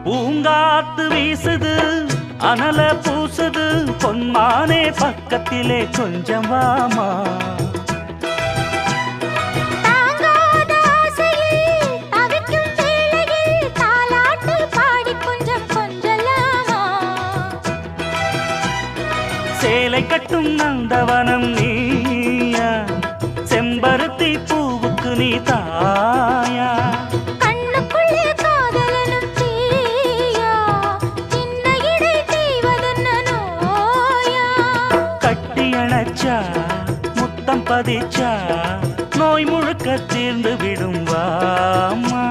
பூங்காத்து வீசுது அனல பூசுது பொன்மானே பக்கத்திலே கொஞ்சம் வாமா சேலை கட்டும் நந்தவனம் நீயா செம்பருத்தி பூவுக்கு நீ தாயா கண்ணுக்குள்ளே காதலனும் தீயா சின்ன இடை தீவதென்ன நோயா கட்டி அணைச்சா முத்தம் பதிச்சா நோய் முழுக்க தீர்ந்து விடும் வாமா